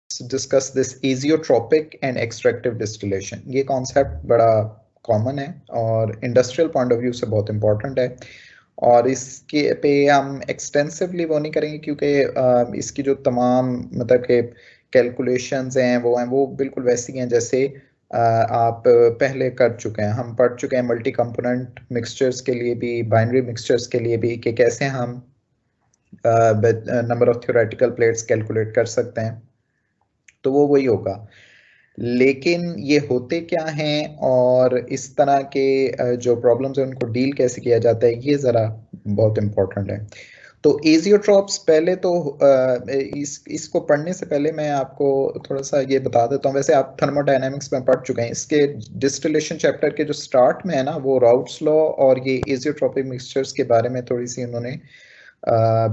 discuss this azeotropic and extractive distillation. ये concept बड़ा common है और इंडस्ट्रियल पॉइंट ऑफ व्यू से बहुत इंपॉर्टेंट है, और इसके पे हम एक्सटेंसिवली वो नहीं करेंगे क्योंकि इसकी जो तमाम मतलब के कैलकुलेशंस हैं वो बिल्कुल वैसी हैं जैसे आप पहले कर चुके हैं। हम पढ़ चुके हैं मल्टी कंपोनेंट मिक्सचर्स के लिए भी, बाइनरी मिक्सचर्स के लिए भी, कि कैसे हम number of theoretical plates calculate कर सकते हैं, तो वो वही होगा। लेकिन ये होते क्या हैं और इस तरह के जो प्रॉब्लम्स हैं उनको डील कैसे किया जाता है, ये ज़रा बहुत इम्पोर्टेंट है। तो एजियोट्रॉप्स, पहले तो इसको पढ़ने से पहले मैं आपको थोड़ा सा ये बता देता हूँ। वैसे आप थर्मोडायनेमिक्स में पढ़ चुके हैं, इसके डिस्टिलेशन चैप्टर के जो स्टार्ट में है ना, वो राउट्स लॉ और ये एजियोट्रॉपिक मिक्सचर्स के बारे में थोड़ी सी उन्होंने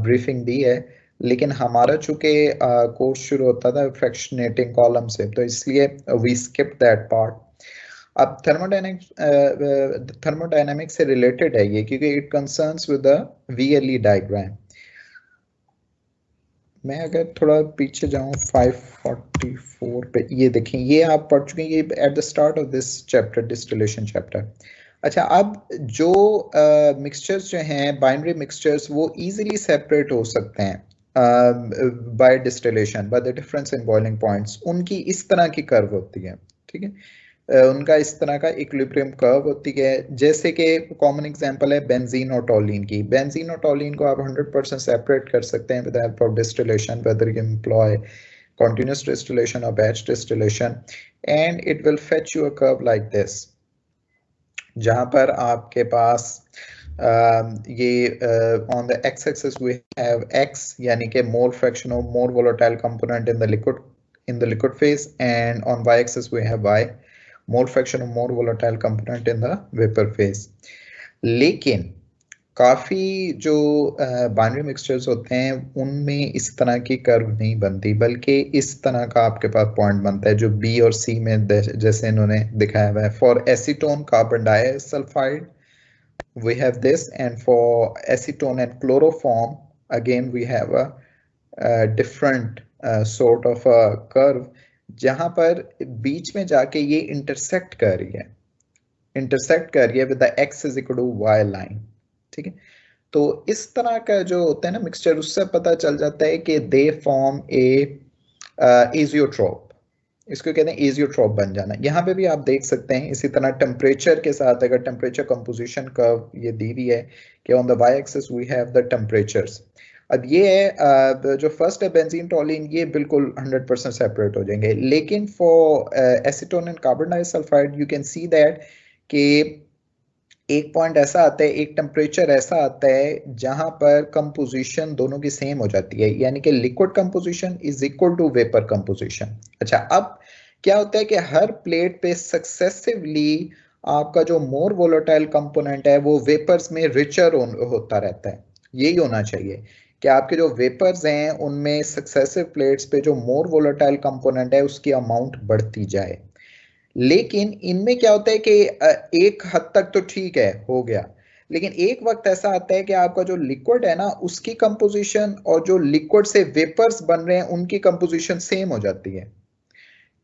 ब्रीफिंग दी है। लेकिन हमारा चूंकि कोर्स शुरू होता था फ्रैक्शनेटिंग कॉलम से, तो इसलिए वी स्किप दैट पार्ट। अब थर्मोडायनेमिक्स से रिलेटेड है ये, क्योंकि it concerns with the VLE diagram. मैं अगर थोड़ा पीछे जाऊं 544 पे, ये देखें, ये आप पढ़ चुके हैं, ये at the start of this chapter, distillation chapter. अच्छा, अब जो मिक्सचर्स जो हैं बाइनरी मिक्सचर्स, वो इजीली सेपरेट हो सकते हैं by distillation, by the difference in boiling points. उनकी इस तरह की कर्व होती है, ठीक है, उनका इस तरह का इक्विलिब्रियम कर्व होती है। जैसे कि कॉमन एग्जांपल है बेंजीन और टोलिन की। बेंजीन और टोलिन को आप 100% सेपरेट कर सकते हैं with help of distillation, whether you employ continuous distillation or batch distillation, and it will fetch you a curve like this, जहां पर आपके पास ये on the x axis we have x, यानी कि mole fraction of more volatile component in the liquid phase, and on y axis we have y, mole fraction of more volatile component in the vapor phase. लेकिन काफ़ी जो binary mixtures होते हैं उनमें इस तरह की कर्व नहीं बनती, बल्कि इस तरह का आपके पास पॉइंट बनता है जो बी और सी में जैसे इन्होंने दिखाया हुआ है। For acetone carbon disulphide we have this, and for acetone and chloroform again we have a different sort of a curve, जहां पर बीच में जाके ये इंटरसेक्ट कर रही है with the x is equal to y line, ठीक है। तो इस तरह का जो होता है ना मिक्सचर, उससे पता चल जाता है कि दे फॉर्म ए एजियोट्रोप, इसको कहते हैं एजियोट्रोप बन जाना। यहाँ पे भी आप देख सकते हैं इसी तरह टेम्परेचर के साथ, अगर टेम्परेचर कंपोजिशन कर्व ये दी हुई है कि on the y axis we have the temperatures. अब ये है जो फर्स्ट है बेंजीन टोलिन, ये बिल्कुल 100% सेपरेट हो जाएंगे। लेकिन for acetone and carbon disulphide you can see that कि एक पॉइंट ऐसा आता है, एक टेम्परेचर ऐसा आता है जहां पर कंपोजिशन दोनों की सेम हो जाती है, यानी कि liquid composition is equal to vapour composition. अच्छा, अब क्या होता है कि हर प्लेट पे सक्सेसिवली आपका जो मोर वोलेटाइल कंपोनेंट है वो वेपर्स में रिचर होता रहता है। यही होना चाहिए कि आपके जो वेपर्स हैं उनमें सक्सेसिव प्लेट्स पे जो मोर वोलेटाइल कंपोनेंट है उसकी अमाउंट बढ़ती जाए। लेकिन इनमें क्या होता है कि एक हद तक तो ठीक है, हो गया, लेकिन एक वक्त ऐसा आता है कि आपका जो लिक्विड है ना उसकी कंपोजिशन और जो लिक्विड से वेपर्स बन रहे हैं उनकी कंपोजिशन सेम हो जाती है।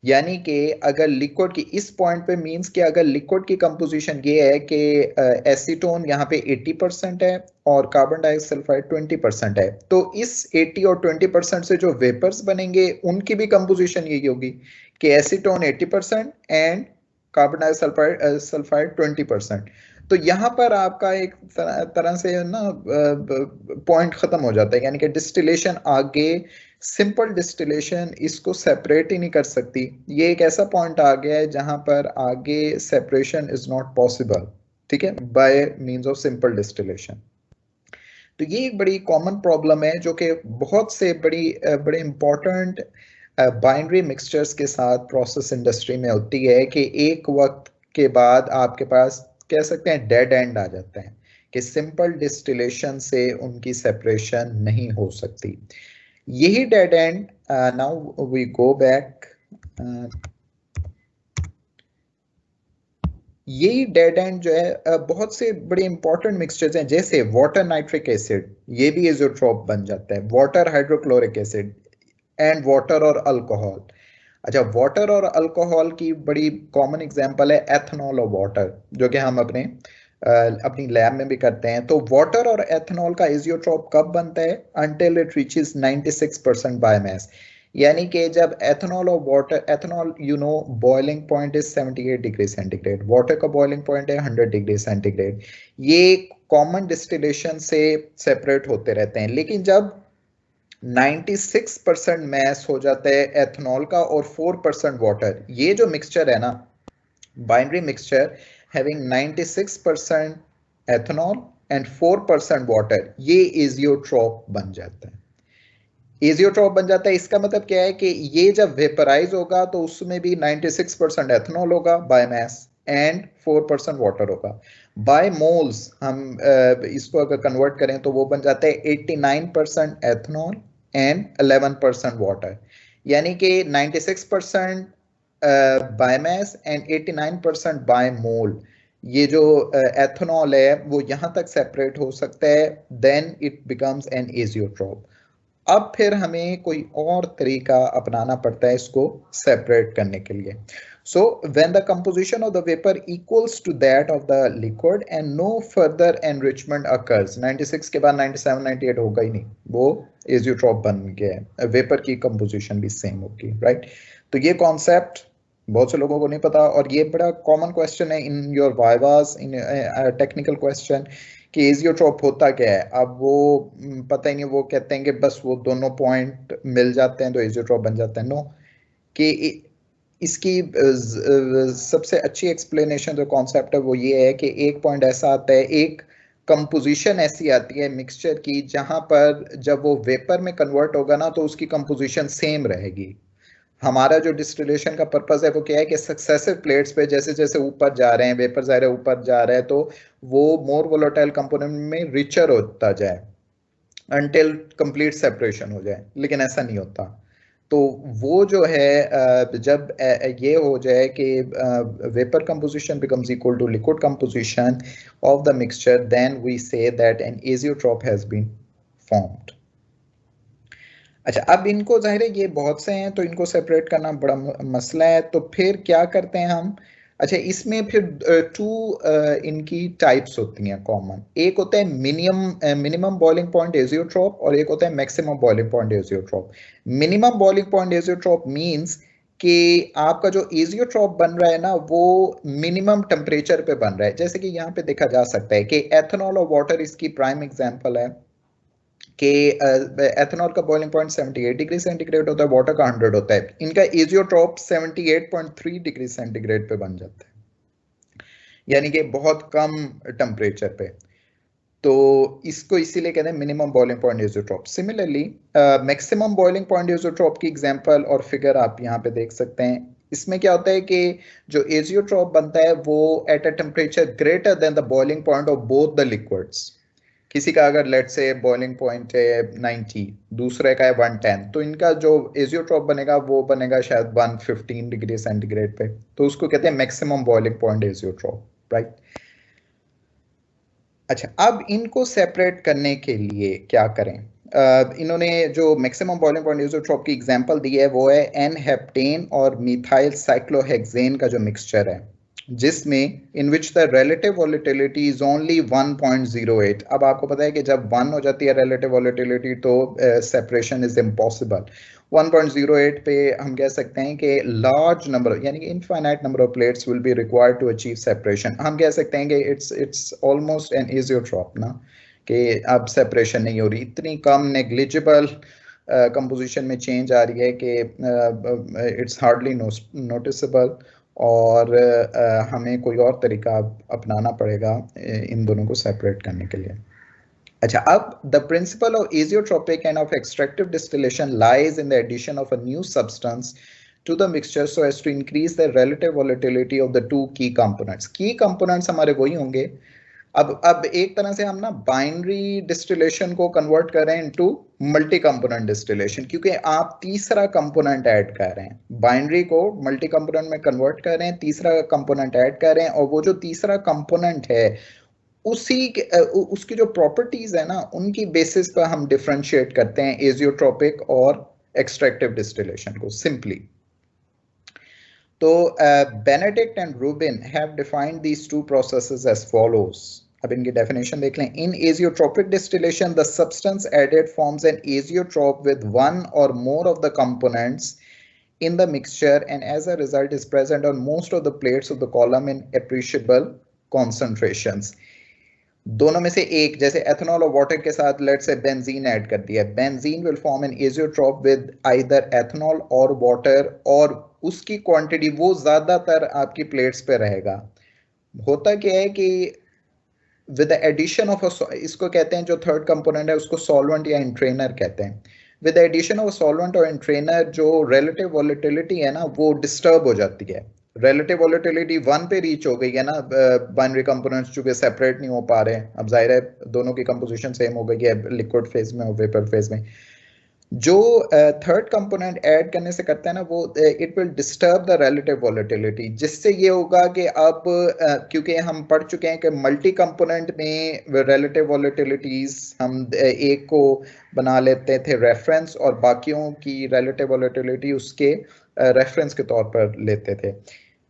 यानी कि अगर लिक्विड की इस पॉइंट पे मींस कि अगर लिक्विड की कंपोजिशन ये है कि एसीटोन यहाँ पे 80% है और कार्बन डाइसल्फाइड 20% है, तो इस 80 और 20% से जो वेपर्स बनेंगे उनकी भी कंपोजिशन यही होगी कि एसीटोन 80% एंड कार्बन डाइसल्फाइड 20%। तो यहाँ पर आपका एक तरह से ना पॉइंट खत्म हो जाता है, यानी कि डिस्टिलेशन आगे, सिंपल डिस्टिलेशन इसको सेपरेट ही नहीं कर सकती। ये एक ऐसा पॉइंट आ गया है जहां पर आगे सेपरेशन इज नॉट पॉसिबल, ठीक है, by means of simple distillation. तो ये एक बड़ी कॉमन प्रॉब्लम है जो कि बहुत से बड़े इंपॉर्टेंट बाइनरी मिक्सचर्स के साथ प्रोसेस इंडस्ट्री में होती है कि एक वक्त के बाद आपके पास कह सकते हैं डेड एंड आ जाता है कि सिंपल डिस्टिलेशन से उनकी सेपरेशन नहीं हो सकती। यही dead end, now we go back, यही डेड एंड जो है बहुत से बड़े इंपॉर्टेंट मिक्सचर्स हैं, जैसे वाटर नाइट्रिक एसिड, ये भी एजोट्रोप बन जाता है, water hydrochloric acid, and water और अल्कोहल। अच्छा, वाटर और अल्कोहल की बड़ी कॉमन एग्जांपल है एथनॉल और वाटर, जो कि हम अपनी लैब में भी करते हैं। तो वाटर और एथनॉल का एजियोट्रॉप कब बनता है? Until it reaches 96% biomass. यानी कि जब एथनॉल और water, ethanol boiling point is 78 degree centigrade, water का बॉइलिंग पॉइंट है 100 डिग्री सेंटीग्रेड। ये कॉमन डिस्टिलेशन से सेपरेट होते रहते हैं, लेकिन जब 96% मैस हो जाता है एथनॉल का और 4% वाटर, ये जो मिक्सचर है ना, binary mixture having 96% ethanol and 4% water, ये एजियोट्रॉप बन जाता है। एजियोट्रॉप बन जाता है, इसका मतलब क्या है कि ये जब वेपराइज होगा तो उसमें भी 96% एथनॉल होगा बायोमास एंड 4% वाटर होगा। बाय मोल्स हम इसको अगर कन्वर्ट करें तो वो बन जाता है 89% एथनॉल एंड 11% वाटर। यानी कि 96% बायोमास एंड 89% बाय मोल। ये जो एथनॉल है वो यहां तक सेपरेट हो सकता है, then it becomes an azeotrope. अब फिर हमें कोई और तरीका अपनाना पड़ता है इसको सेपरेट करने के लिए। So when the composition of the vapour equals to that of the liquid and no further enrichment occurs, 96 के बाद 97 98 होगा ही नहीं, वो एजियोट्रॉप बन गया है, वेपर की कंपोजिशन भी सेम होगी, राइट। तो ये कॉन्सेप्ट बहुत से लोगों को नहीं पता, और ये बड़ा कॉमन क्वेश्चन है in your vivas, in technical question, कि एजियोट्रॉप होता क्या है। अब वो पता ही नहीं, वो कहते हैं कि बस वो दोनों पॉइंट मिल जाते हैं तो एजियोट्रॉप बन जाता है। नो, कि इसकी सबसे अच्छी एक्सप्लेनेशन जो कॉन्सेप्ट है वो ये है कि एक पॉइंट ऐसा आता है, एक कंपोजिशन ऐसी आती है मिक्सचर की जहां पर जब वो वेपर में कन्वर्ट होगा ना तो उसकी कंपोजिशन सेम रहेगी। हमारा जो डिस्टिलेशन का पर्पस है वो क्या है कि सक्सेसिव प्लेट्स पे जैसे जैसे ऊपर जा रहे हैं, वेपर ज़ाहिर है ऊपर जा रहा है, तो वो मोर वोलेटाइल कंपोनेंट में रिचर होता जाए अनटिल कंप्लीट सेपरेशन हो जाए, लेकिन ऐसा नहीं होता। तो वो जो है जब ये हो जाए कि vapour composition becomes equal to liquid composition of the mixture, then we say that an azeotrope has been formed. अच्छा, अब इनको जाहिर है ये बहुत से हैं तो इनको सेपरेट करना बड़ा मसला है, तो फिर क्या करते हैं हम? अच्छा, इसमें फिर टू इनकी टाइप्स होती हैं कॉमन। एक होता है मिनिमम बॉइलिंग पॉइंट एजियोट्रॉप और एक होता है maximum boiling point azeotrope. Minimum boiling point azeotrope means कि आपका जो एजियोट्रॉप बन रहा है ना वो मिनिमम टेम्परेचर पे बन रहा है। जैसे कि यहाँ पे देखा जा सकता है कि एथेनॉल और वाटर इसकी प्राइम एग्जांपल है कि एथेनॉल का बॉइलिंग पॉइंट 78 डिग्री सेंटीग्रेड होता है, वाटर का 100 होता है। इनका एजियोट्रॉप 78.3 डिग्री सेंटीग्रेड पे बन जाता है, यानी कि बहुत कम टेम्परेचर पे। तो इसको इसीलिए कहते हैं minimum boiling point azeotrope. Similarly maximum boiling point azeotrope की एग्जांपल और फिगर आप यहाँ पे देख सकते हैं। इसमें क्या होता है कि जो एजियोट्रॉप बनता है वो at a temperature greater than the boiling point of both the liquids. किसी का अगर लेट से बॉइलिंग पॉइंट है 90, दूसरे का है 110, तो इनका जो एजियोट्रॉप बनेगा वो बनेगा शायद 115 डिग्री सेंटीग्रेड पे, तो उसको कहते हैं maximum boiling point azeotrope, right. अच्छा, अब इनको सेपरेट करने के लिए क्या करें? इन्होंने जो मैक्सिमम बॉइलिंग पॉइंट एजियोट्रॉप की एग्जांपल दी है वो है एन हेप्टेन और मिथाइल साइक्लोहेक्सेन का जो मिक्सचर है, जिसमें in which the relative volatility is only 1.08। अब आपको पता है कि जब 1 हो जाती है रिलेटिव वोलेटिलिटी तो सेपरेशन इज इम्पॉसिबल। 1.08 पे हम कह सकते हैं कि लार्ज नंबर यानी कि infinite number of plates will be required to achieve separation. हम कह सकते हैं कि इट्स ऑलमोस्ट एन एजियोट्रॉप ना, कि अब सेपरेशन नहीं हो रही, इतनी कम नेग्लिजिबल कंपोजिशन में चेंज आ रही है कि इट्स हार्डली नोटिसेबल, और हमें कोई और तरीका अपनाना पड़ेगा इन दोनों को सेपरेट करने के लिए। अच्छा, अब the principle of azeotropic and of extractive distillation lies in the addition of a new substance to the mixture so as to increase the relative volatility of the two key components. Key components हमारे वही होंगे। अब एक तरह से हम ना binary distillation को कन्वर्ट कर रहे हैं इनटू मल्टी कंपोनेंट डिस्टिलेशन, क्योंकि आप तीसरा कंपोनेंट ऐड कर रहे हैं, बाइनरी को मल्टी कंपोनेंट में कन्वर्ट कर रहे हैं, तीसरा कंपोनेंट ऐड कर रहे हैं, और वो जो तीसरा कंपोनेंट है उसकी जो प्रॉपर्टीज है ना उनकी बेसिस पर हम डिफरेंशिएट करते हैं एजियोट्रोपिक और एक्सट्रैक्टिव डिस्टिलेशन को सिंपली। तो Benedict and Rubin have defined these two processes as follows. अब इनकी डेफिनेशन देख लें। In azeotropic distillation the substance added forms an azeotrope with one or more of the components in the mixture and as a result is present on most of the plates of the column in appreciable concentrations. दोनों में से एक, जैसे ethanol और water के साथ let's say benzene add कर दिया, benzene will form an azeotrope with either ethanol और वाटर, और उसकी क्वांटिटी वो ज्यादातर आपकी प्लेट्स पे रहेगा। होता क्या है कि विद द एडिशन ऑफ इसको कहते हैं जो थर्ड कंपोनेंट है उसको सॉल्वेंट या इंट्रेनर कहते हैं। With the addition of solvent और इंट्रेनर जो रिलेटिव वोलेटिलिटी है ना वो डिस्टर्ब हो जाती है। रिलेटिव वोलेटिलिटी 1 पे रीच हो गई है ना, बाइनरी कंपोनेंट्स चूंकि सेपरेट नहीं हो पा रहे हैं, अब जाहिर है दोनों की कंपोजिशन सेम हो गई है लिक्विड फेज में और वेपर फेज में। जो थर्ड कंपोनेंट ऐड करने से करता है ना वो it will disturb the relative volatility, जिससे ये होगा कि अब क्योंकि हम पढ़ चुके हैं कि मल्टी कंपोनेंट में रिलेटिव वोलेटिलिटीज हम एक को बना लेते थे रेफरेंस और बाकियों की रिलेटिव वोलेटिलिटी उसके रेफरेंस के तौर पर लेते थे।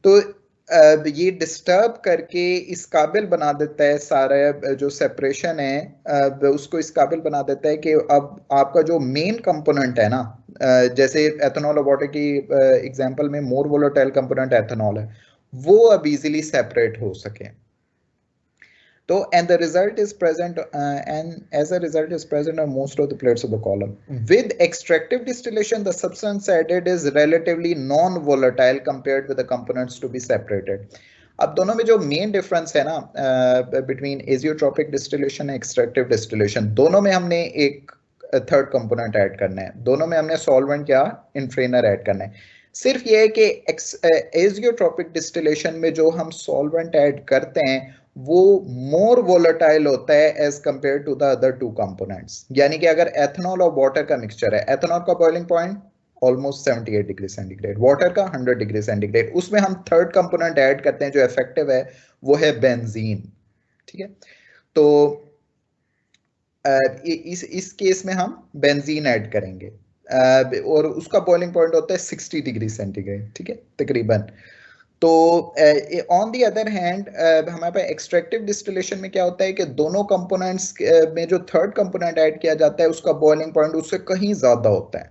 तो ये डिस्टर्ब करके इस काबिल बना देता है सारा जो सेपरेशन है उसको इस काबिल बना देता है कि अब आपका जो मेन कंपोनेंट है ना, जैसे एथेनॉल और वाटर की एग्जांपल में मोर वोलेटाइल कंपोनेंट एथेनॉल है, वो अब इजीली सेपरेट हो सके। तो and the result is present and as a result is present on most of the plates of the column. With extractive distillation the substance added is relatively non-volatile compared with the components to be separated. अब दोनों में जो main difference है ना between azeotropic distillation and extractive distillation, दोनों में हमने एक थर्ड कंपोनेंट ऐड करना है, दोनों में हमने सॉल्वेंट या इंट्रेनर ऐड करना है। सिर्फ ये है कि एजियोट्रोपिक डिस्टिलेशन में जो हम सॉल्वेंट ऐड करते हैं वो मोर वोलेटाइल होता है as compare to the other two components. यानी कि अगर एथेनॉल और वाटर का मिक्सचर है, एथेनॉल का boiling point almost 78 degree centigrade, water का 100 डिग्री सेंटीग्रेड, उसमें हम थर्ड कंपोनेंट ऐड करते हैं जो इफेक्टिव है वो है बेंजीन। ठीक है, तो इस केस में हम बेंजीन ऐड करेंगे और उसका बॉइलिंग पॉइंट होता है 60 डिग्री सेंटीग्रेड, ठीक है तकरीबन। तो ऑन दी अदर हैंड हमारे पास एक्सट्रैक्टिव डिस्टिलेशन में क्या होता है कि दोनों कंपोनेंट्स में जो थर्ड कंपोनेंट ऐड किया जाता है उसका बॉइलिंग पॉइंट उससे कहीं ज्यादा होता है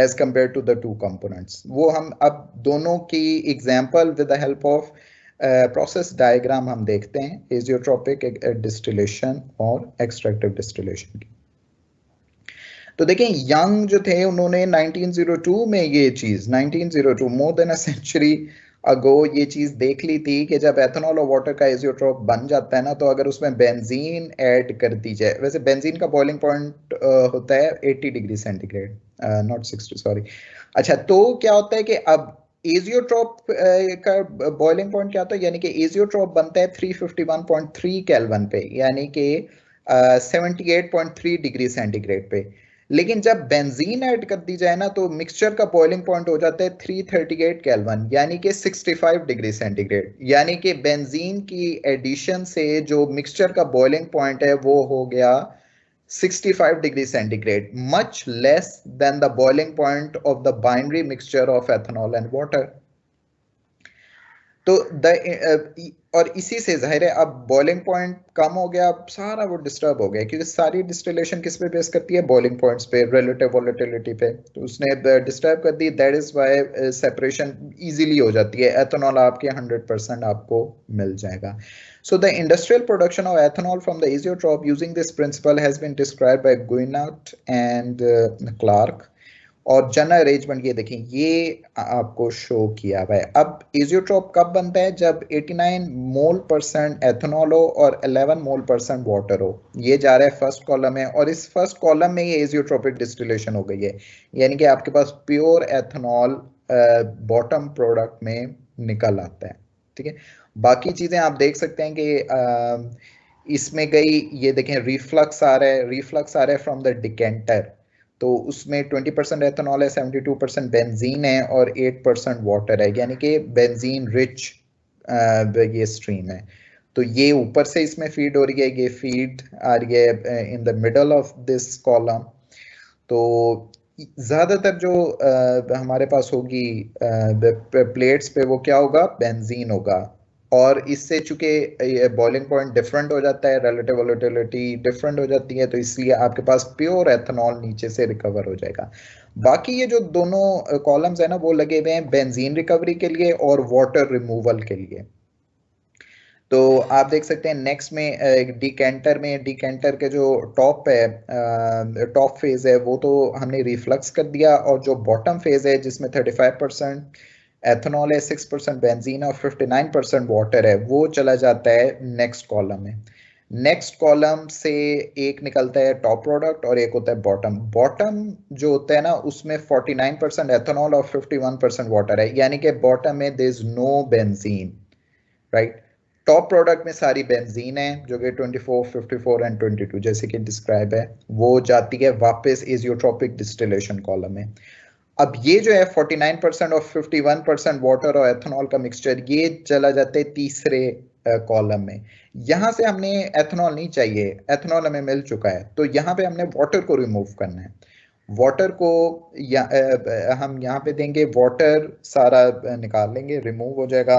as compare to the two components. वो हम अब दोनों की example with the help of process diagram हम देखते हैं एजियोट्रोपिक डिस्टिलेशन और एक्सट्रैक्टिव डिस्टिलेशन की। तो देखें यंग जो थे उन्होंने 1902 में ये चीज 1902 मोर देन अ सेंचुरी अगो ये चीज देख ली थी कि जब एथेनॉल और वाटर का एजियोट्रोप बन जाता है ना तो अगर उसमें बेंजीन ऐड कर दी जाए, वैसे बेंजीन का बॉइलिंग पॉइंट होता है 80 डिग्री सेंटीग्रेड नॉट 60 सॉरी। अच्छा, तो क्या होता है कि अब एजियोट्रोप का बॉइलिंग पॉइंट क्या होता है, यानी कि एजियोट्रोप बनता है 351.3 केल्विन पे, यानी कि 78.3 डिग्री सेंटीग्रेड पे। लेकिन जब बेंजीन ऐड कर दी जाए ना तो मिक्सचर का बॉइलिंग पॉइंट हो जाता है 338 केल्विन, यानी कि 65 डिग्री सेंटीग्रेड। यानी कि बेंजीन की एडिशन से जो मिक्सचर का बॉइलिंग पॉइंट है वो हो गया 65 degree centigrade, much less than the boiling point of the binary mixture of ethanol and water. तो और इसी से जाहिर है अब बॉइलिंग पॉइंट कम हो गया, अब सारा वो डिस्टर्ब हो गया क्योंकि सारी डिस्टिलेशन किस पे बेस करती है, बॉइलिंग पॉइंट्स पे, रिलेटिव वोलेटिलिटी पे। तो उसने डिस्टर्ब कर दी, that is why separation easily हो जाती है। एथेनॉल आपके 100% आपको मिल जाएगा। So the industrial production of ethanol from the azeotrope using this principle has been described by Guinart and Clark। और जनरल अरेंजमेंट ये देखें, ये आपको शो किया हुआ है। अब एजियोट्रोप कब बनता है, जब 89 मोल % एथेनॉल हो और 11 मोल % वाटर हो। ये जा रहा है फर्स्ट कॉलम में और इस फर्स्ट कॉलम में ये एजियोट्रोपिक डिस्टिलेशन हो गई है, यानी कि आपके पास प्योर एथेनॉल बॉटम प्रोडक्ट में निकल आता है। ठीक है, बाकी चीजें आप देख सकते हैं कि इसमें गई, ये देखें रिफ्लक्स आ रहा है, रिफ्लक्स आ रहा है फ्रॉम द डिकेंटर, तो उसमें 20% एथेनॉल है, 72% बेंजीन है और 8% वाटर है, यानी कि बेंजीन रिच ये स्ट्रीम है। तो ये ऊपर से इसमें फीड हो रही है, ये फीड आ रही है in the middle of this column. तो ज्यादातर जो हमारे पास होगी प्लेट्स पे, वो क्या होगा, बेंजीन होगा। और इससे चूंकि बॉइलिंग पॉइंट डिफरेंट हो जाता है, रिलेटिव वोलेटिलिटी डिफरेंट हो जाती है, तो इसलिए आपके पास प्योर एथेनॉल नीचे से रिकवर हो जाएगा। बाकी ये जो दोनों कॉलम्स है ना, वो लगे हुए हैं बेंजीन रिकवरी के लिए और वाटर रिमूवल के लिए। तो आप देख सकते हैं नेक्स्ट में डिकेंटर के जो टॉप है, टॉप फेज है, वो तो हमने रिफ्लक्स कर दिया, और जो बॉटम फेज है जिसमें 35% एथेनॉल है, 6% बेंजीन और 59% वाटर है, वो चला जाता है नेक्स्ट कॉलम में। नेक्स्ट कॉलम से एक निकलता है टॉप प्रोडक्ट और एक होता है बॉटम। बॉटम जो होता है ना, उसमें 49% एथेनॉल और 51% वाटर है, यानी कि बॉटम में there is no benzene, right. Top product में सारी बेंजीन है, जो कि 24, 54 एंड 22 जैसे कि डिस्क्राइब है, वो जाती है वापस एजियोट्रोपिक डिस्टिलेशन कॉलम में। अब ये जो है 49% और 51% वाटर और एथेनॉल का मिक्सचर, ये चला जाता है तीसरे कॉलम में। यहां से हमने एथेनॉल नहीं चाहिए, एथेनॉल हमें मिल चुका है, तो यहाँ पे हमने वाटर को रिमूव करना है। वाटर को हम यहाँ पे देंगे, वाटर सारा निकाल लेंगे, रिमूव हो जाएगा।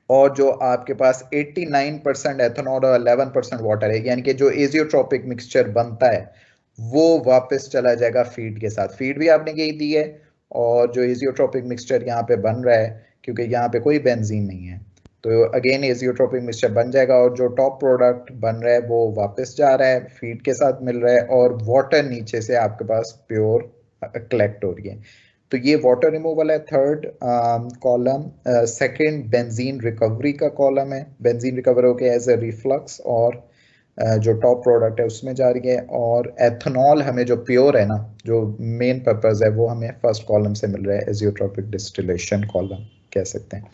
और जो आपके पास 89% एथेनॉल और 11% वाटर है, यानी कि जो एजियोट्रोपिक मिक्सचर बनता है, वो वापस चला जाएगा फीड के साथ। फीड भी आपने यही दी है, और जो एजियोट्रोपिक मिक्सचर यहाँ पे बन रहा है, क्योंकि यहाँ पे कोई बेंजीन नहीं है, तो अगेन एजियोट्रोपिक मिक्सचर बन जाएगा, और जो टॉप प्रोडक्ट बन रहा है वो वापस जा रहा है, फीड के साथ मिल रहा है, और वाटर नीचे से आपके पास प्योर कलेक्ट हो रही है। तो ये वाटर रिमूवल है third column. Second benzene recovery का कॉलम है, बेंजीन रिकवर होके एज ए रिफ्लक्स और जो टॉप प्रोडक्ट है उसमें जा रही है। और एथेनॉल हमें जो प्योर है ना, जो मेन पर्पस है, वो हमें फर्स्ट कॉलम से मिल रहा है, एजियोट्रोपिक डिस्टिलेशन कॉलम कह सकते हैं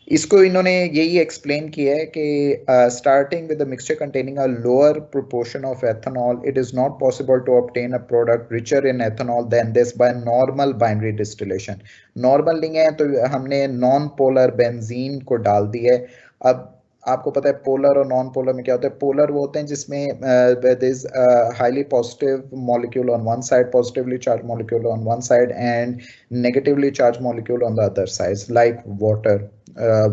इसको। इन्होंने यही एक्सप्लेन किया है कि starting with the mixture containing a lower proportion of ethanol, it is not possible to obtain a product richer in ethanol then this by normal binary distillation. Normal नहीं है तो हमने नॉन पोलर बेंजीन को डाल दी है। अब आपको पता है पोलर और नॉन पोलर में क्या होता है। पोलर वो होते हैं जिसमें there is highly positive molecule on one side, positively charged molecule on one side, and negatively charged molecule on the other side, like water.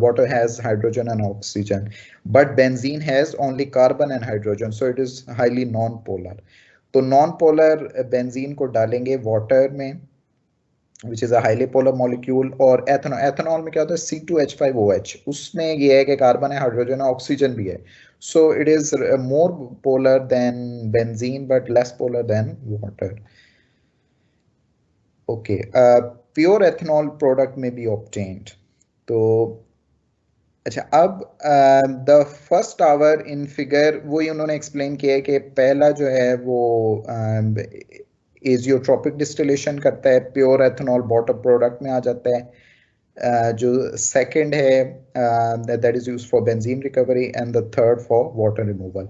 Water has hydrogen and oxygen, but benzene has only carbon and hydrogen, so it is highly non-polar. तो non-polar benzene को डालेंगे water में, which is a highly polar molecule। और ethanol में क्या होता है, C2H5OH, उसमें ये है कि कार्बन है, हाइड्रोजन है, ऑक्सीजन भी है, so it is more polar than benzene but less polar than water. Okay, pure ethanol product में बी ऑब्टेन्ड। तो अच्छा, अब the first hour in figure, वही उन्होंने एक्सप्लेन किया है कि पहला जो है वो एजियोट्रोपिक डिस्टिलेशन करता है, प्योर एथेनॉल बॉटम प्रोडक्ट में आ जाता है। जो सेकंड है that is used for benzene recovery, and the third for water removal.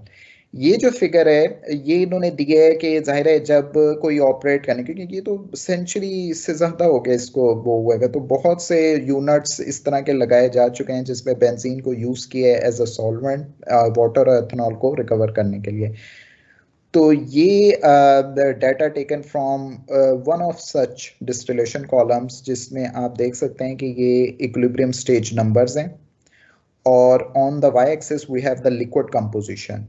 ये जो फिगर है ये इन्होंने दिया है कि जाहिर है जब कोई ऑपरेट करने, क्योंकि ये तो सेंचुरी से ज़्यादा हो गया इसको वो हुआ है, तो बहुत से यूनिट्स इस तरह के लगाए जा चुके हैं जिसमें बेंजीन को यूज़ किया है एज अ सॉल्वेंट वाटर और एथेनॉल को रिकवर करने के लिए। तो ये data taken from one of such distillation columns, जिसमें आप देख सकते हैं कि ये इक्विलिब्रियम स्टेज नंबर्स हैं, और on the y axis we have the liquid composition.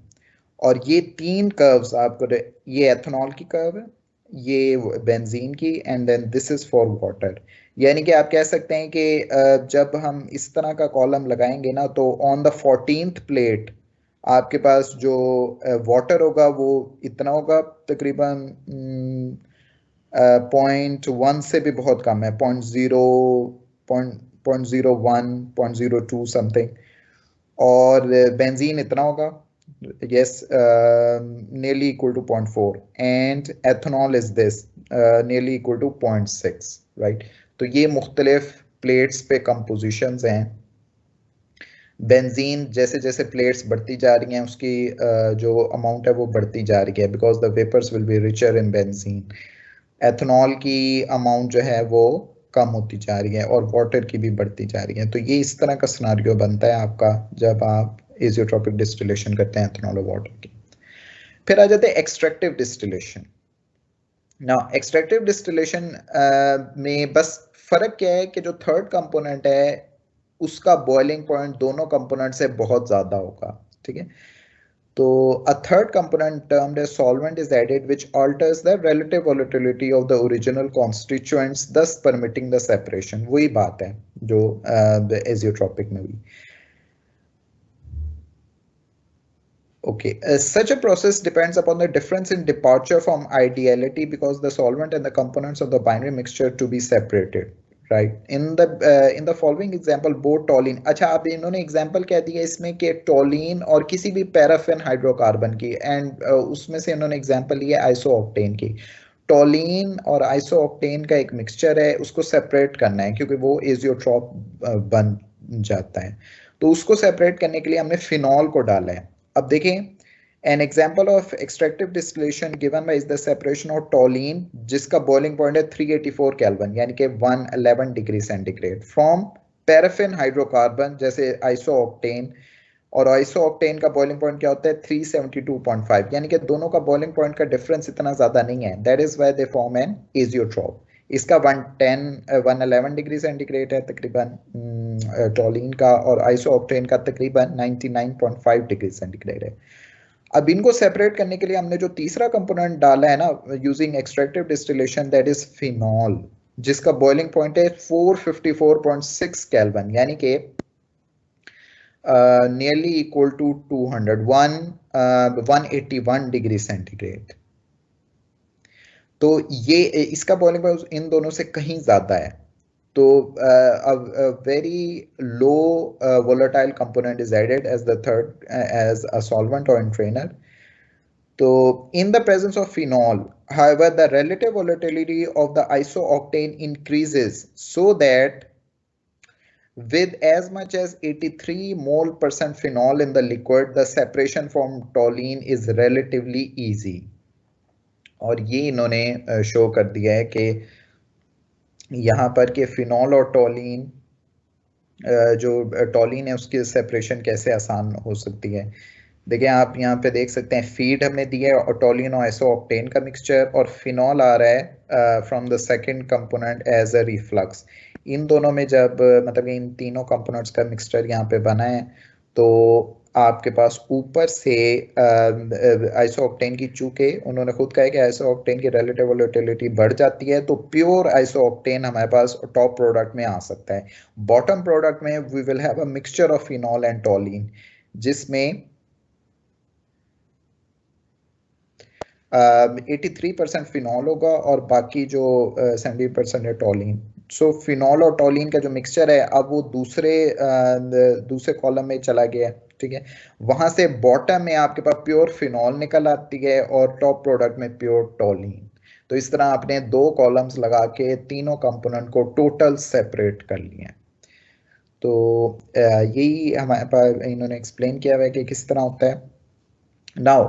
और ये तीन कर्व्स आपको, ये एथेनॉल की कर्व है, ये बेंजीन की, and then this is for water. यानी कि आप कह सकते हैं कि जब हम इस तरह का कॉलम लगाएंगे ना, तो ऑन द 14th प्लेट आपके पास जो वाटर होगा वो इतना होगा, तकरीबन 0.1 से भी बहुत कम है, 0.01, 0.02 समथिंग। और बेंजीन इतना होगा, yes, nearly equal to 0.4, and ethanol is this, nearly equal to 0.6, right? तो ये मुख्तलिफ प्लेट्स पे कंपोजिशंस हैं। बेंजीन जैसे जैसे प्लेट्स बढ़ती जा रही हैं, उसकी जो अमाउंट है वो बढ़ती जा रही है, because the vapours will be richer in benzene. Ethanol की अमाउंट जो है वो कम होती जा रही है, और वाटर की भी बढ़ती जा रही है। तो ये इस तरह का सिनेरियो बनता है आपका जब आप एजियोट्रोपिक डिस्टिलेशन करते हैं एथेनॉल और वाटर की। फिर आ जाते हैं extractive distillation. Now extractive distillation में बस फर्क क्या है कि जो थर्ड कंपोनेंट है उसका बॉइलिंग पॉइंट दोनों कंपोनेंट से बहुत ज्यादा होगा, ठीक है। तो a third component termed as solvent is added which alters the relative volatility of the original constituents, thus permitting the separation. वही बात है जो azeotropic में हुई. Okay, such a process depends upon the difference in departure from ideality because the solvent and the components of the binary mixture to be separated. Right. In the following example, both toluene. अच्छा, अब इन्होंने example क्या दिया इसमें कि toluene और किसी भी पैराफिन हाइड्रोकार्बन की, एंड उसमें से इन्होंने एग्जांपल लिया आइसोऑक्टेन की. टोलिन और आइसोऑक्टेन का एक मिक्सचर है, उसको सेपरेट करना है क्योंकि वो एजियोट्रॉप बन जाता है. तो उसको सेपरेट करने के लिए हमने फिनॉल को डाला है. अब देखें, an example of extractive distillation given by is the separation of toluene जिसका boiling point है 384 केल्विन यानी कि 111 degree centigrade from paraffin hydrocarbon जैसे आइसोऑक्टेन, और आइसोऑक्टेन का बॉइलिंग पॉइंट क्या होता है 372.5, यानी कि दोनों का बॉइलिंग पॉइंट का डिफरेंस इतना ज्यादा नहीं है. That is why they form an azeotrope. इसका 111 डिग्री सेंटीग्रेड है तकरीबन टोलिन का, और आइसोऑक्टेन का तकरीबन 99.5 डिग्री सेंटीग्रेड है. अब इनको सेपरेट करने के लिए हमने जो तीसरा कंपोनेंट डाला है ना using extractive distillation, that is phenol, जिसका बॉइलिंग पॉइंट है 454.6 केल्विन यानी कि nearly equal to 181 degree centigrade. तो ये इसका बॉइलिंग पॉइंट इन दोनों से कहीं ज्यादा है. तो very low volatile component is added as the third as a solvent or entrainer. So in the presence of phenol, however, the relative volatility of the isooctane increases so that with as much as 83 mole % phenol in the liquid, the separation from toluene is relatively easy. और ये इन्होंने show कर दिया है कि यहाँ पर कि फिनॉल और टोलिन, जो टोलिन है उसकी सेपरेशन कैसे आसान हो सकती है. देखिए आप यहाँ पे देख सकते हैं फीड हमने दी है और टोलिन और आइसोऑक्टेन का मिक्सचर, और फिनॉल आ रहा है from the second component as a reflux. इन दोनों में जब मतलब इन तीनों कंपोनेंट्स का मिक्सचर यहाँ पे बना है तो आपके पास ऊपर से आइसोऑक्टेन की, चूंकि उन्होंने खुद कहा है कि आइसोऑक्टेन की रिलेटिव वोलेटिलिटी बढ़ जाती है तो प्योर आइसोऑक्टेन हमारे पास टॉप प्रोडक्ट में आ सकता है. बॉटम प्रोडक्ट में we will have a mixture of phenol and toluene जिसमें 83% फिनॉल होगा और बाकी जो 70% है टोलिन. सो फिनॉल और टोलिन का जो मिक्सचर है अब वो दूसरे कॉलम में चला गया है, ठीक है. वहां से बॉटम में आपके पास प्योर फिनॉल निकल आती है और टॉप प्रोडक्ट में प्योर टोलिन. तो इस तरह आपने दो कॉलम्स लगा के तीनों कंपोनेंट को टोटल सेपरेट कर लिए. तो यही हमारे पास इन्होंने एक्सप्लेन किया हुआ है कि किस तरह होता है. नाउ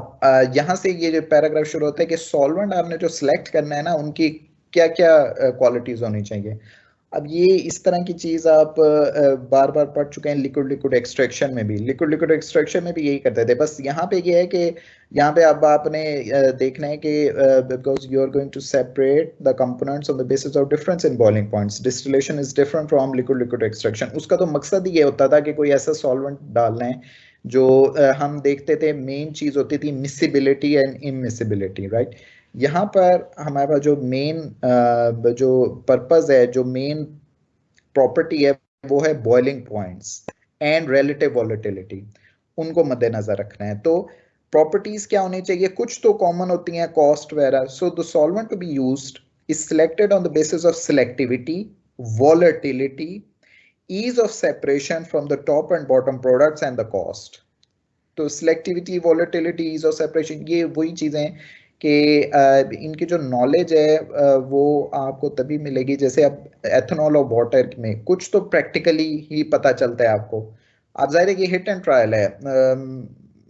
यहाँ से ये जो पैराग्राफ शुरू होता है कि सॉल्वेंट आपने जो सिलेक्ट करना है ना उनकी क्या क्या क्वालिटीज होनी चाहिए. अब ये इस तरह की चीज आप बार बार पढ़ चुके हैं लिक्विड एक्सट्रैक्शन में भी. लिक्विड एक्सट्रैक्शन में भी यही करते थे, बस यहाँ पे ये है कि यहाँ पे अब आपने देखना है कि because you are going to separate the components on the basis of difference in boiling points. Distillation is different from liquid extraction. उसका तो मकसद ही ये होता था कि कोई ऐसा सॉल्वेंट डालना है जो हम देखते थे मेन चीज होती थी मिसिबिलिटी एंड इमिसिबिलिटी, राइट. यहाँ पर हमारे पास जो मेन जो पर्पस है, जो मेन प्रॉपर्टी है वो है boiling points and relative volatility. उनको मद्देनजर रखना है. तो प्रॉपर्टीज क्या होनी चाहिए, कुछ तो कॉमन होती हैं, कॉस्ट वगैरह. So the solvent to be used is selected on the basis of selectivity, volatility, ease of separation from the top and bottom products and the cost. तो selectivity, volatility, ease of separation, ये वही चीजें कि इनकी जो knowledge है वो आपको तभी मिलेगी जैसे अब एथेनॉल और वाटर में कुछ तो प्रैक्टिकली ही पता चलता है आपको. आप जाहिर है कि हिट एंड ट्रायल है.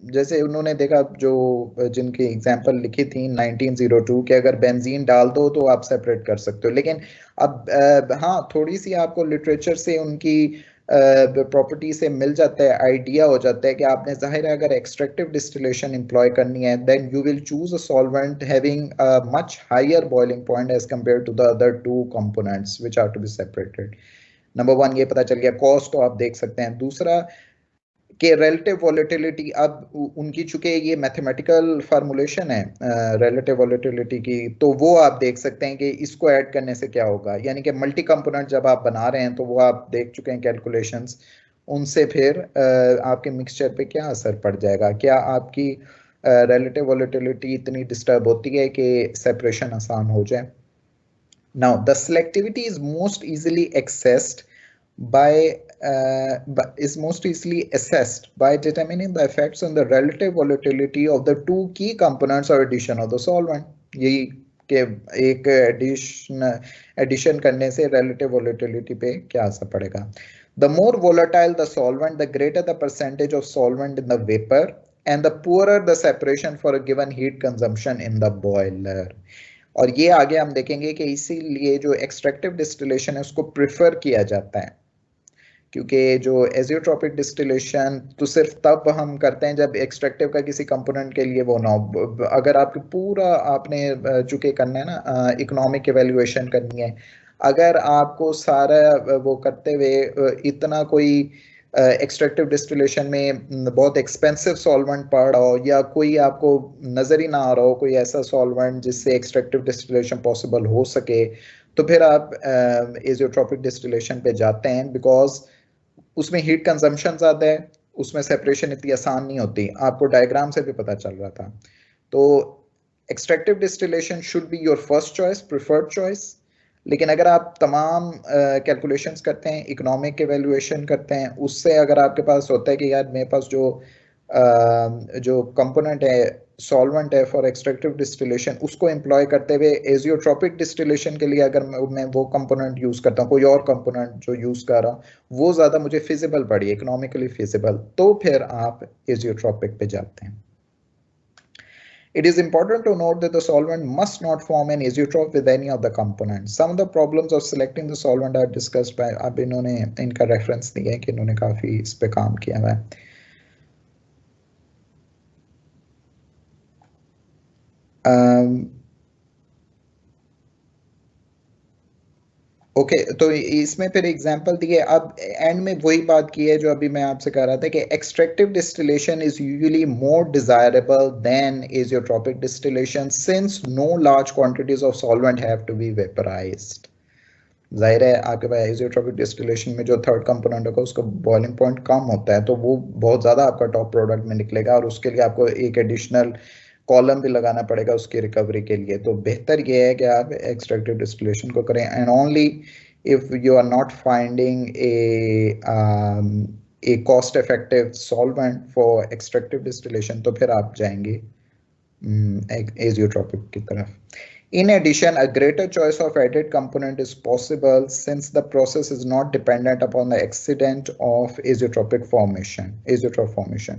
जैसे उन्होंने देखा जो जिनकी एग्जांपल लिखी थी 1902 के अगर बेंजीन डाल दो तो आप सेपरेट कर सकते हो. लेकिन अब हाँ थोड़ी सी आपको लिटरेचर से उनकी प्रॉपर्टी से मिल जाता है, आइडिया हो जाता है कि आपने जाहिर है अगर एक्सट्रैक्टिव डिस्टिलेशन एम्प्लॉय करनी है then you will choose a solvent having a much higher boiling point as compare to the other two components which are to be separated. Number one ये पता चल गया, कॉस्ट तो आप देख सकते हैं। दूसरा कि रिलेटिव वॉलेटिलिटी, अब उनकी चूंकि ये मैथमेटिकल फार्मूलेशन है रिलेटिव वॉलेटिलिटी की, तो वो आप देख सकते हैं कि इसको ऐड करने से क्या होगा, यानी कि मल्टी कंपोनेंट जब आप बना रहे हैं तो वो आप देख चुके हैं कैलकुलेशंस, उनसे फिर आपके मिक्सचर पे क्या असर पड़ जाएगा, क्या आपकी रिलेटिव वॉलेटिलिटी इतनी डिस्टर्ब होती है कि सेपरेशन आसान हो जाए। Now the selectivity is most easily accessed is most easily assessed by determining the effects on the relative volatility of the two key components or addition of the solvent. यही के एक addition करने से relative volatility पे क्या असर पड़ेगा। The more volatile the solvent, the greater the percentage of solvent in the vapor and the poorer the separation for a given heat consumption in the boiler. और ये आगे हम देखेंगे कि इसीलिए जो एक्सट्रैक्टिव डिस्टिलेशन है उसको प्रेफर किया जाता है, क्योंकि जो एजियोट्रॉपिक डिस्टिलेशन तो सिर्फ तब हम करते हैं जब एक्सट्रैक्टिव का किसी कंपोनेंट के लिए वो ना हो। अगर आपके पूरा आपने चूंकि करना है ना इकोनॉमिक एवेल्युएशन करनी है, अगर आपको सारा वो करते हुए इतना कोई एक्सट्रैक्टिव डिस्टिलेशन में बहुत एक्सपेंसिव सॉल्वेंट पड़ रहा हो या कोई आपको नजर ही ना आ रहा हो कोई ऐसा सॉल्वेंट जिससे एक्सट्रैक्टिव डिस्टिलेशन पॉसिबल हो सके, तो फिर आप एजियोट्रॉपिक डिस्टिलेशन पे जाते हैं, बिकॉज उसमें हीट कंजम्पशन ज्यादा है, उसमें सेपरेशन इतनी आसान नहीं होती, आपको डायग्राम से भी पता चल रहा था। तो extractive distillation should be your first choice, preferred choice. लेकिन अगर आप तमाम कैलकुलेशंस करते हैं, इकोनॉमिक एवेल्युएशन करते हैं, उससे अगर आपके पास होता है कि यार मेरे पास जो कंपोनेंट है सॉल्वेंट है फॉर एक्सट्रैक्टिव डिस्टिलेशन, उसको एम्प्लॉय करते हुए एजियोट्रॉपिक डिस्टिलेशन के लिए अगर मैं वो कंपोनेंट यूज करता हूँ, कोई और कंपोनेंट जो यूज कर रहा हूँ वो ज्यादा मुझे फिजिबल पड़ी, इकोनॉमिकली फिजिबल, तो फिर आप एजियोट्रॉपिक पे जाते हैं। It is important to note that the solvent must not form an azeotrope with any of the components. Some of the problems of selecting the solvent are discussed by, अब इन्होंने इनका reference दिया है कि इन्होंने काफी इस पे काम किया हुआ है। ओके तो इसमें फिर एग्जांपल दिए, अब एंड में वही बात की है जो अभी मैं आपसे कह रहा था कि extractive distillation is usually more desirable than azeotropic distillation since no large quantities of solvent have to be vaporized. जाहिर है आपके पास एजियोट्रॉपिक डिस्टिलेशन में जो थर्ड कंपोनेंट होगा उसका बॉइलिंग पॉइंट कम होता है, तो वो बहुत ज्यादा आपका टॉप प्रोडक्ट में निकलेगा और उसके लिए आपको एक एडिशनल कॉलम भी लगाना पड़ेगा उसकी रिकवरी के लिए। तो बेहतर ये है कि आप एक्सट्रैक्टिव डिस्टिलेशन को करें, and only if you are not finding a cost effective solvent for extractive distillation तो फिर आप जाएंगे एजियोट्रॉपिक की तरफ। In addition, a greater choice of added component is possible since the process is not dependent upon the accident of azeotropic formation, azeotrope formation.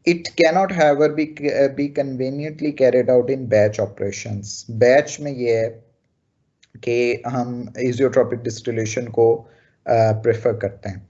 It cannot, however, be conveniently carried out in batch operations. Batch में ये है कि हम azeotropic distillation को prefer करते हैं।